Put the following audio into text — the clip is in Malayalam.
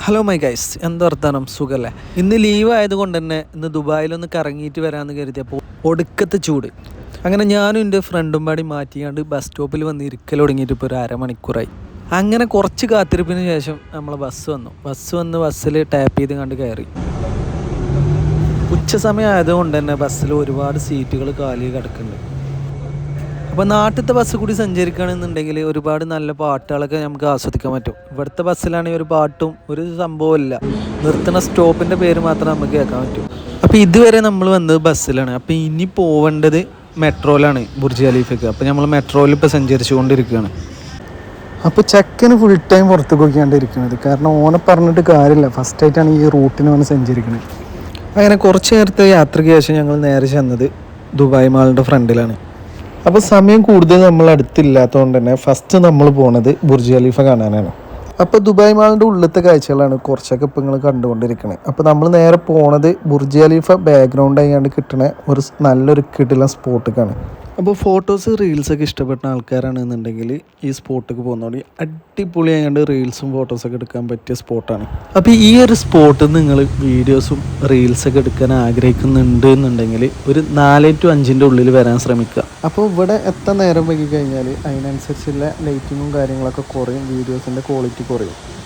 ഹലോ മൈ ഗൈസ്, എന്താ വർത്താനം? സുഖല്ലേ? ഇന്ന് ലീവ് ആയതുകൊണ്ട് തന്നെ ഇന്ന് ദുബായിലൊന്ന് കറങ്ങിയിട്ട് വരാമെന്ന് കരുതിയപ്പോൾ ഒടുക്കത്തെ ചൂട്. അങ്ങനെ ഞാനും എൻ്റെ ഫ്രണ്ടും പാടി മാറ്റിയാണ്ട് ബസ് സ്റ്റോപ്പിൽ വന്ന് ഇരിക്കൽ തുടങ്ങിയിട്ട് ഇപ്പോൾ ഒരു അരമണിക്കൂറായി. അങ്ങനെ കുറച്ച് കാത്തിരിപ്പിന് ശേഷം നമ്മളെ ബസ് വന്ന് ബസ്സിൽ ടാപ്പ് ചെയ്ത് കണ്ട് കയറി. ഉച്ച സമയം ആയതുകൊണ്ട് തന്നെ ബസ്സിൽ ഒരുപാട് സീറ്റുകൾ കാലി കിടക്കുന്നുണ്ട്. അപ്പോൾ നാട്ടിലത്തെ ബസ് കൂടി സഞ്ചരിക്കുകയാണെന്നുണ്ടെങ്കിൽ ഒരുപാട് നല്ല പാട്ടുകളൊക്കെ നമുക്ക് ആസ്വദിക്കാൻ പറ്റും. ഇവിടുത്തെ ബസ്സിലാണെങ്കിൽ ഒരു പാട്ടും ഒരു സംഭവമില്ല, നിർത്തുന്ന സ്റ്റോപ്പിൻ്റെ പേര് മാത്രം നമുക്ക് കേൾക്കാൻ പറ്റും. അപ്പോൾ ഇതുവരെ നമ്മൾ വന്നത് ബസ്സിലാണ്. അപ്പോൾ ഇനി പോവേണ്ടത് മെട്രോയിലാണ്, ബുർജ് ഖലീഫയ്ക്ക്. അപ്പോൾ നമ്മൾ മെട്രോയിൽ ഇപ്പോൾ സഞ്ചരിച്ചു കൊണ്ടിരിക്കുകയാണ്. അപ്പോൾ ചെക്കന് ഫുൾ ടൈം പുറത്ത് പോയിക്കൊണ്ടിരിക്കുന്നത്, കാരണം ഓനെ പറഞ്ഞിട്ട് കാര്യമില്ല, ഫസ്റ്റായിട്ടാണ് ഈ റൂട്ടിന് വന്ന് സഞ്ചരിക്കുന്നത്. അങ്ങനെ കുറച്ച് നേരത്തെ യാത്രയ്ക്ക് ശേഷം ഞങ്ങൾ നേരെ ചെന്നത് ദുബായ് മാളിൻ്റെ ഫ്രണ്ടിലാണ്. അപ്പോൾ സമയം കൂടുതൽ നമ്മൾ അടുത്തില്ലാത്തതുകൊണ്ട് തന്നെ ഫസ്റ്റ് നമ്മൾ പോണത് ബുർജ് ഖലീഫ കാണാനാണ്. അപ്പോൾ ദുബായ് മാളിൻ്റെ ഉള്ളിലത്തെ കാഴ്ചകളാണ് കുറച്ചൊക്കെ ഇപ്പോൾ നിങ്ങൾ കണ്ടുകൊണ്ടിരിക്കുന്നത്. അപ്പോൾ നമ്മൾ നേരെ പോണത് ബുർജ് ഖലീഫ ബാക്ക്ഗ്രൗണ്ട് ആയാണ്ട് കിട്ടുന്ന ഒരു നല്ലൊരു കിടിലൻ സ്പോട്ടിലേക്കാണ്. അപ്പോൾ ഫോട്ടോസ് റീൽസൊക്കെ ഇഷ്ടപ്പെട്ട ആൾക്കാരാണെന്നുണ്ടെങ്കിൽ ഈ സ്പോട്ടിലേക്ക് പോകുന്നതോടെ അടിപൊളിയായതുകൊണ്ട് റീൽസും ഫോട്ടോസൊക്കെ എടുക്കാൻ പറ്റിയ സ്പോട്ടാണ്. അപ്പോൾ ഈ ഒരു സ്പോട്ടിൽ നിങ്ങൾ വീഡിയോസും റീൽസൊക്കെ എടുക്കാൻ ആഗ്രഹിക്കുന്നുണ്ട് എന്നുണ്ടെങ്കിൽ ഒരു 4 to 5 ഉള്ളിൽ വരാൻ ശ്രമിക്കുക. അപ്പോൾ ഇവിടെ എത്ര നേരം വൈകി കഴിഞ്ഞാൽ അതിനനുസരിച്ചുള്ള ലൈറ്റിങ്ങും കാര്യങ്ങളൊക്കെ കുറയും, വീഡിയോസിൻ്റെ ക്വാളിറ്റി കുറയും.